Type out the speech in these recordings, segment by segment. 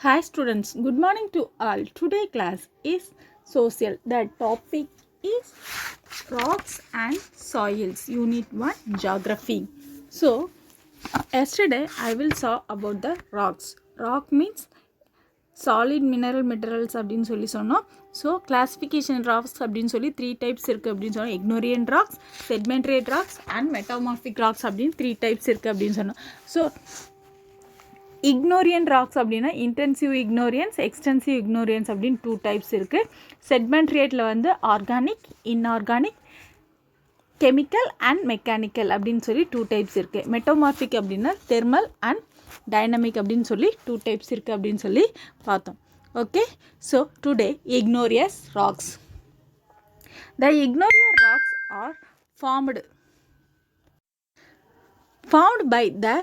Hi students, good morning to all. Today class is social. The topic is rocks and soils. Unit 1 geography. So yesterday I will saw about the rocks. Rock means solid minerals அப்படின்னு சொல்லி சொன்னோம். So classification rocks அப்படின்னு சொல்லி 3 types இருக்குது அப்படின்னு சொன்னோம். இக்னோரியன்ட் rocks, sedimentary rocks and metamorphic rocks அப்படின்னு 3 டைப்ஸ் இருக்குது அப்படின்னு சொன்னோம். ஸோ இக்னோரியன்ட் ராக்ஸ் அப்படின்னா இன்டென்சிவ் இக்னோரியன்ஸ், எக்ஸ்டென்சிவ் இக்னோரியன்ஸ் அப்படின்னு 2 டைப்ஸ் இருக்குது. செடிமெண்டரியேட்டில் வந்து organic, inorganic, chemical and mechanical அப்படின்னு சொல்லி 2 டைப்ஸ் இருக்குது. மெட்டோமார்பிக் அப்படின்னா தெர்மல் அண்ட் டைனமிக் அப்படின்னு சொல்லி 2 டைப்ஸ் இருக்குது அப்படின்னு சொல்லி பார்த்தோம். Okay, so today igneous rocks. The igneous rocks are formed by the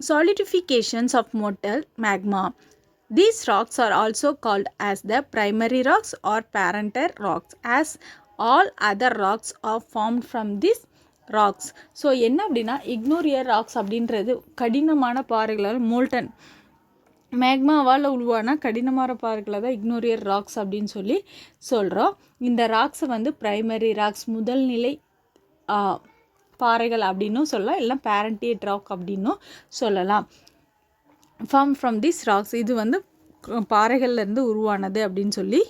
solidifications of molten magma. These rocks are also called as the primary rocks or parental rocks, as all other rocks are formed from these rocks. So என்ன அப்படின்னா இக்னோரியர் rocks அப்படின்றது கடினமான பாறைகளால் molten மேக்மாவால் உருவான கடினமான பாறைகளை தான் இக்னோரியர் rocks அப்படின்னு சொல்லி சொல்கிறோம். இந்த ராக்ஸை வந்து பிரைமரி ராக்ஸ், முதல் நிலை பாறைகள் அப்படின்னும் சொல்லலாம், இல்லை பேரண்டியட் ராக் அப்படின்னும் சொல்லலாம். ஃப்ரம் திஸ் ராக்ஸ், இது வந்து பாறைகள்லேருந்து உருவானது அப்படின்னு சொல்லி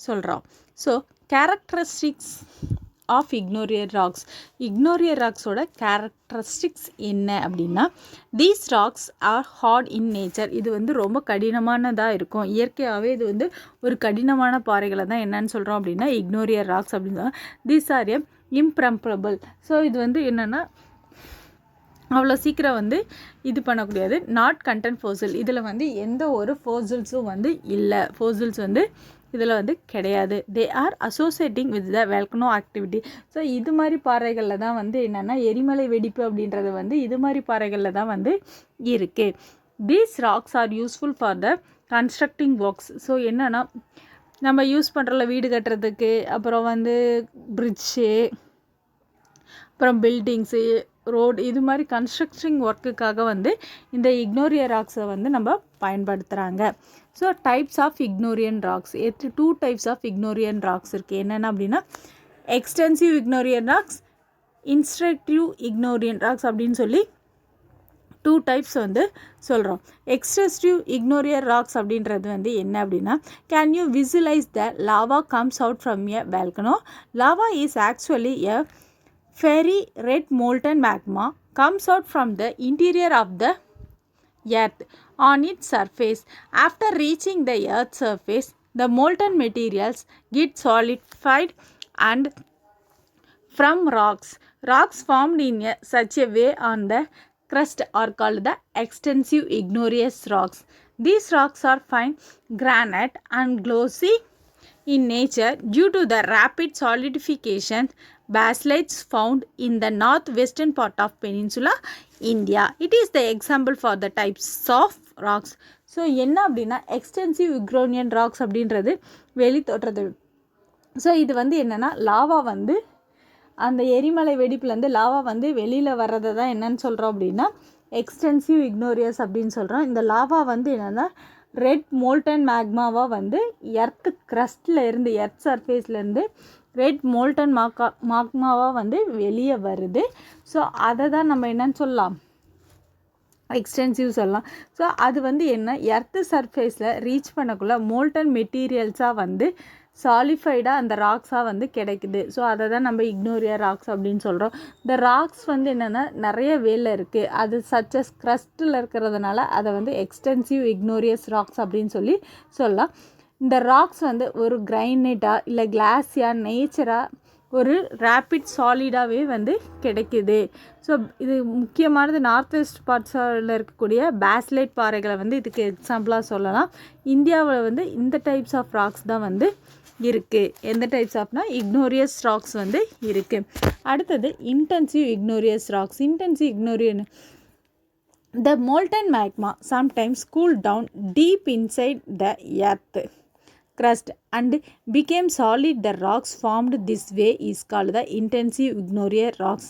சொல்கிறோம். So characteristics of igneous rocks. Igneous ராக்ஸோட கேரக்டரிஸ்டிக்ஸ் என்ன அப்படின்னா, these rocks are hard in nature. இது வந்து ரொம்ப கடினமானதாக இருக்கும். இயற்கையாகவே இது வந்து ஒரு கடினமான பாறைகளை தான் என்னன்னு சொல்கிறோம் அப்படின்னா இக்னோரியர் ராக்ஸ் அப்படின்னு சொல்கிறோம். These are இம்ப்ரம்பரபிள். ஸோ இது வந்து என்னென்னா அவ்வளோ சீக்கிரம் வந்து இது பண்ணக்கூடியது. நாட் கண்டென்ட் ஃபோசில், இதில் வந்து எந்த ஒரு ஃபோசில்ஸும் வந்து இல்லை. ஃபோசில்ஸ் வந்து இதில் வந்து கிடையாது. They are associating with the volcano activity. So இது மாதிரி பாறைகளில் தான் வந்து என்னென்னா எரிமலை வெடிப்பு அப்படின்றது வந்து இது மாதிரி பாறைகளில் தான் வந்து இருக்குது. These rocks R useful for the constructing works. So என்னென்னா நம்ம யூஸ் பண்ணுறல வீடு கட்டுறதுக்கு, அப்புறம் வந்து பிரிட்ஜு, அப்புறம் பில்டிங்ஸு, ரோடு, இது மாதிரி கன்ஸ்ட்ரக்ஷன் ஒர்க்குக்காக வந்து இந்த இக்னோரியர் ராக்ஸை வந்து நம்ம பயன்படுத்துகிறாங்க. So types of igneous rocks, 2 types of igneous rocks இருக்குது. என்னென்ன அப்படின்னா extensive igneous rocks, instructive igneous rocks அப்படின்னு சொல்லி 2 டைப்ஸ் வந்து சொல்கிறோம். எக்ஸ்டென்சிவ் இக்னோரியர் ராக்ஸ் அப்படின்றது வந்து என்ன அப்படின்னா, can you visualise the lava comes out from a volcano. Lava is actually a fiery red molten magma comes out from the interior of the earth on its surface. After reaching the earth's surface, the molten materials get solidified and from rocks. Rocks formed in such a way on the crust are called the extensive igneous rocks. These rocks are fine granite and glossy in nature due to the rapid solidification. Basalts found in the northwestern part of Peninsula India. It is the example for the types of rocks. So என்ன அப்படின்னா extensive igneous rocks அப்படின்றது வெளி தோற்றது. So இது வந்து என்னென்னா lava வந்து அந்த எரிமலை வெடிப்புலேருந்து லாவா வந்து வெளியில் வர்றதை தான் என்னன்னு சொல்கிறோம் அப்படின்னா எக்ஸ்டென்சிவ் இக்னோரியஸ் அப்படின்னு சொல்கிறோம். இந்த லாவா வந்து என்னென்னா ரெட் மோல்டன் மேக்மாவாக வந்து எர்த் க்ரஸ்டில் இருந்து, எர்த் சர்ஃபேஸ்லேருந்து ரெட் மோல்டன் மாக்மாவாக வந்து வெளியே வருது. ஸோ அதை தான் நம்ம என்னன்னு சொல்லலாம், எக்ஸ்டென்சிவ் சொல்லலாம். ஸோ அது வந்து என்ன, எர்த்து சர்ஃபேஸில் ரீச் பண்ணக்குள்ள மோல்டன் மெட்டீரியல்ஸாக வந்து சாலிஃபைடாக அந்த ராக்ஸாக வந்து கிடைக்குது. ஸோ அதை தான் நம்ம இக்னோரியர் ராக்ஸ் அப்படின்னு சொல்கிறோம். இந்த ராக்ஸ் வந்து என்னென்னா நிறைய வேலை இருக்குது. அது சச்சஸ் க்ரஸ்ட்டில் இருக்கிறதுனால அதை வந்து எக்ஸ்டென்சிவ் இக்னோரியஸ் ராக்ஸ் அப்படின்னு சொல்லி சொல்லலாம். இந்த ராக்ஸ் வந்து ஒரு கிரைனைட்டாக இல்லை கிளாஸியாக நேச்சராக ஒரு ரேப்பிட் சாலிடாகவே வந்து கிடைக்குது. ஸோ இது முக்கியமானது நார்த் வெஸ்ட் பார்ட்ஸில் இருக்கக்கூடிய பேஸ்லைட் பாறைகளை வந்து இதுக்கு எக்ஸாம்பிளாக சொல்லலாம். இந்தியாவில் வந்து இந்த டைப்ஸ் ஆஃப் ராக்ஸ் தான் வந்து இருக்குது. எந்த டைப்ஸ் ஆஃப்னா இக்னோரியஸ் ராக்ஸ் வந்து இருக்குது. அடுத்தது intensive igneous rocks. Intensive igneous the molten magma sometimes cooled down deep inside the earth crust and became solid. The rocks formed this way is called the intensive ignorious rocks.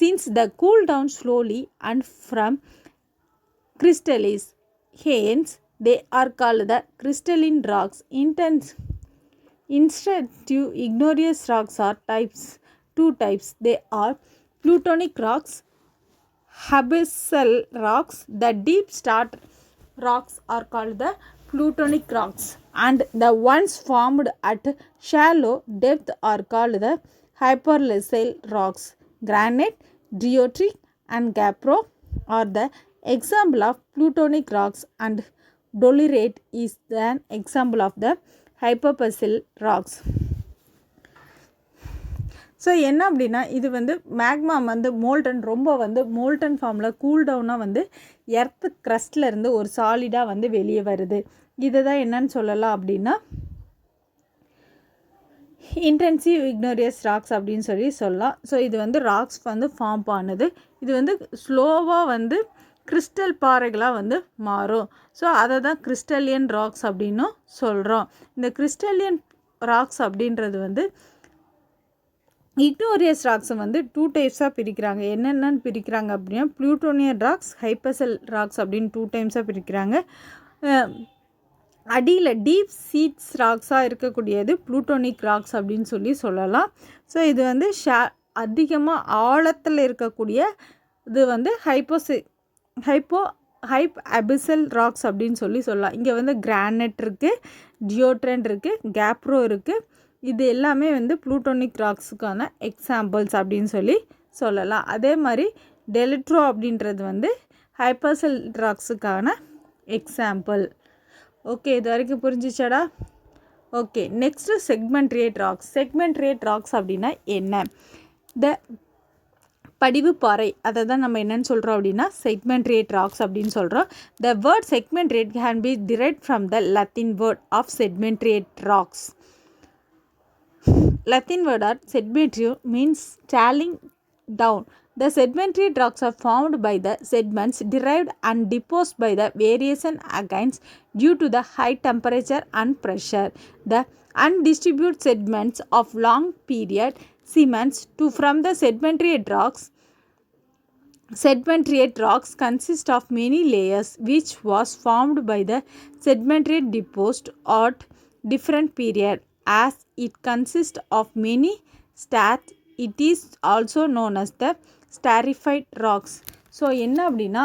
Since the cool down slowly and from crystallis, hence they are called the crystalline rocks. Instead to igneous rocks are two types. They are plutonic rocks, abyssal rocks. The deep start rocks are called the plutonic rocks, and the ones formed at shallow depth are called the hyperlessile rocks. Granite, diorite and gabbro are the example of plutonic rocks, and dolerite is an example of the hyperlessile rocks. So என்ன அப்படின்னா இது வந்து magma வந்து ரொம்ப molten ஃபார்மில் cool டவுனாக வந்து earth க்ரஸ்ட்லேருந்து ஒரு சாலிடாக வந்து வெளியே வருது. இதை தான் என்னன்னு சொல்லலாம் அப்படின்னா இன்டென்சிவ் இக்னோரியஸ் ராக்ஸ் அப்படின்னு சொல்லலாம். ஸோ இது வந்து ராக்ஸ் வந்து ஃபார்ம் ஆனது. இது வந்து ஸ்லோவாக வந்து கிறிஸ்டல் பாறைகளாக வந்து மாறும். ஸோ அதை தான் கிறிஸ்டலியன் ராக்ஸ் அப்படின்னும் சொல்கிறோம். இந்த கிறிஸ்டலியன் ராக்ஸ் அப்படின்றது வந்து இக்னோரியஸ் ராக்ஸை வந்து 2 டைப்ஸாக பிரிக்கிறாங்க. என்னென்னு பிரிக்கிறாங்க அப்படின்னா ப்ளூட்டோனியன் ராக்ஸ், ஹைப்பர்சல் ராக்ஸ் அப்படின்னு 2 டைம்ஸாக பிரிக்கிறாங்க. அடியில் டீப் சீட்ஸ் ராக்ஸாக இருக்கக்கூடியது ப்ளூட்டோனிக் ராக்ஸ் அப்படின்னு சொல்லலாம். ஸோ இது வந்து அதிகமாக ஆழத்தில் இருக்கக்கூடிய இது வந்து அபிசல் ராக்ஸ் அப்படின்னு சொல்லலாம். இங்கே வந்து கிரானைட் இருக்குது, டியோட்ரண்ட் இருக்குது, கேப்ரோ இருக்குது. இது எல்லாமே வந்து ப்ளூட்டோனிக் ராக்ஸுக்கான எக்ஸாம்பிள்ஸ் அப்படின்னு சொல்லலாம். அதே மாதிரி டெலிட்ரோ அப்படின்றது வந்து ஹைப்பர்சல் ராக்ஸுக்கான எக்ஸாம்பிள். ஓகே, இது வரைக்கும் புரிஞ்சிச்சாடா? Okay, next sedimentary rocks. Sedimentary rocks அப்படின்னா என்ன? படிவு பாறை, அதை தான் நம்ம என்னென்னு சொல்கிறோம் அப்படின்னா செக்மெண்ட்ரியேட் ராக்ஸ் அப்படின்னு சொல்கிறோம். The word sedimentary can be derived from the Latin word of sedimentary rocks. Latin word or sedimentary means talling down. The sedimentary rocks are formed by the sediments derived and deposed by the variation against due to the high temperature and pressure. The undistributed sediments of long period cements from the sedimentary rocks consist of many layers which was formed by the sedimentary deposed at different period. As it consists of many strates, it is also known as the stratified rocks. So என்ன அப்படின்னா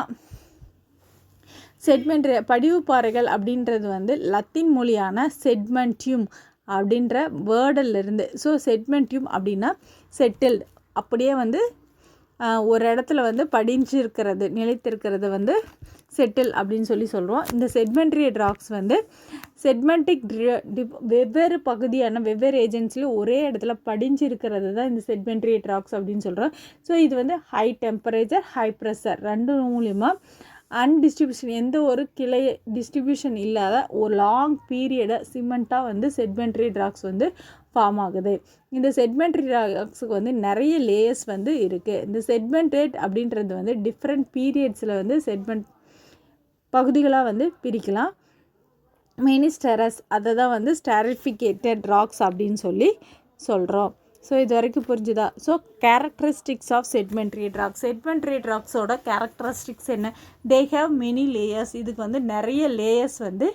செட்மெண்ட்ரி படிவு பாறைகள் அப்படின்றது வந்து Latin மொழியான செட்மெண்டியும் அப்படின்ற வேர்டிலிருந்து. So செட்மெண்டியும் அப்படின்னா settled, அப்படியே வந்து ஒரு இடத்துல வந்து படிஞ்சிருக்கிறது, நிலைத்திருக்கிறது வந்து செட்டில் அப்படின்னு சொல்கிறோம். இந்த செட்மெண்ட்ரி ராக்ஸ் வந்து செட்மெண்டிக் வெவ்வேறு பகுதியான வெவ்வேறு ஏஜென்ட்ஸ்லையும் ஒரே இடத்துல படிஞ்சிருக்கிறது தான் இந்த செட்மெண்ட்ரி ராக்ஸ் அப்படின்னு சொல்கிறோம். ஸோ இது வந்து ஹை டெம்பரேச்சர், ஹை ப்ரெஷர் ரெண்டு மூலிமா அன்டிஸ்ட்ரிபியூஷன், எந்த ஒரு கிளை டிஸ்ட்ரிபியூஷன் இல்லாத ஒரு லாங் பீரியடை சிமெண்ட்டாக வந்து செட்மெண்ட்ரி ராக்ஸ் வந்து ஃபார்ம் ஆகுது. இந்த செட்மெண்ட்ரி ராக்ஸுக்கு வந்து நிறைய லேயர்ஸ் வந்து இருக்குது. இந்த செட்மெண்டேட் அப்படின்றது வந்து டிஃப்ரெண்ட் பீரியட்ஸில் வந்து செட்மெண்ட் பகுதிகளாக வந்து பிரிக்கலாம். மெனி ஸ்டெரஸ், அதை தான் வந்து ஸ்டாரிஃபிகேட்டட் ராக்ஸ் அப்படின்னு சொல்கிறோம். ஸோ இது வரைக்கும் புரிஞ்சுதா? So characteristics of sedimentary rocks. Sedimentary ராக்ஸோட கேரக்டரிஸ்டிக்ஸ் என்ன? They have many layers. இதுக்கு வந்து நிறைய லேயர்ஸ் வந்து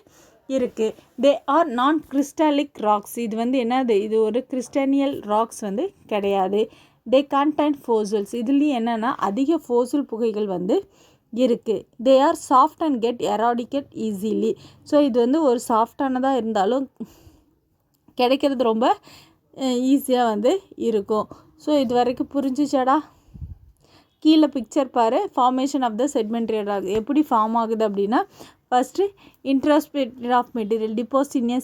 இருக்குது. தே ஆர் நான் கிறிஸ்டாலிக் ராக்ஸ். இது வந்து என்னது? இது ஒரு கிறிஸ்டானியல் ராக்ஸ் வந்து கிடையாது. தே கண்டெயின் ஃபோசில்ஸ். இதுலேயும் என்னென்னா அதிக ஃபோசில் புகைகள் வந்து இருக்குது. They are soft and get eradicate easily. So இது வந்து ஒரு சாஃப்டானதாக இருந்தாலும் கிடைக்கிறது ரொம்ப ஈஸியாக வந்து இருக்கும். ஸோ இது வரைக்கும் புரிஞ்சிச்சாடா? கீழே பிக்சர் பாரு. ஃபார்மேஷன் ஆஃப் த செட்மெண்ட்ரி ராக் எப்படி ஃபார்ம் ஆகுது அப்படின்னா, ஃபஸ்ட்டு இன்ட்ராஸ்பெக்டர் ஆஃப் மெட்டீரியல் டிப்போஸ் இன் எ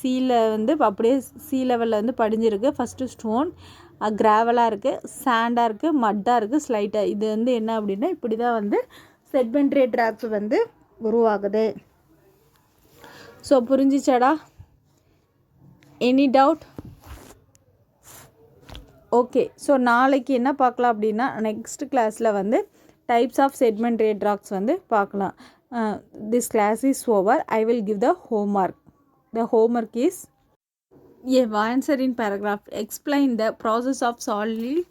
சீயில் வந்து அப்படியே சி லெவலில் வந்து படிஞ்சிருக்கு. ஃபஸ்ட்டு ஸ்டோன், கிராவலாக இருக்குது, சாண்டாக இருக்குது, மட்டாக இருக்குது, ஸ்லைட்டாக. இது வந்து என்ன அப்படின்னா இப்படி தான் வந்து செட்மெண்ட்ரி ராக்ஸ் வந்து உருவாகுது. ஸோ புரிஞ்சிச்சாடா? Any doubt? ஓகே. ஸோ நாளைக்கு என்ன பார்க்கலாம் அப்படின்னா, நெக்ஸ்ட் கிளாஸில் வந்து டைப்ஸ் ஆஃப் செட்மெண்ட்ரி ராக்ஸ் வந்து பார்க்கலாம். This class is over. I will give the homework. The homework is a answer in paragraph. Explain the process of solid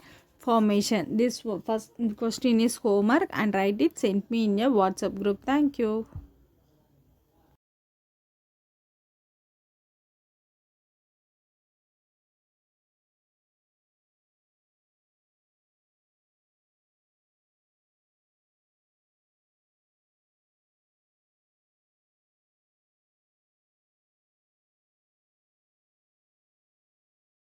formation. This first question is homework and write it. Send me in your WhatsApp group. Thank you.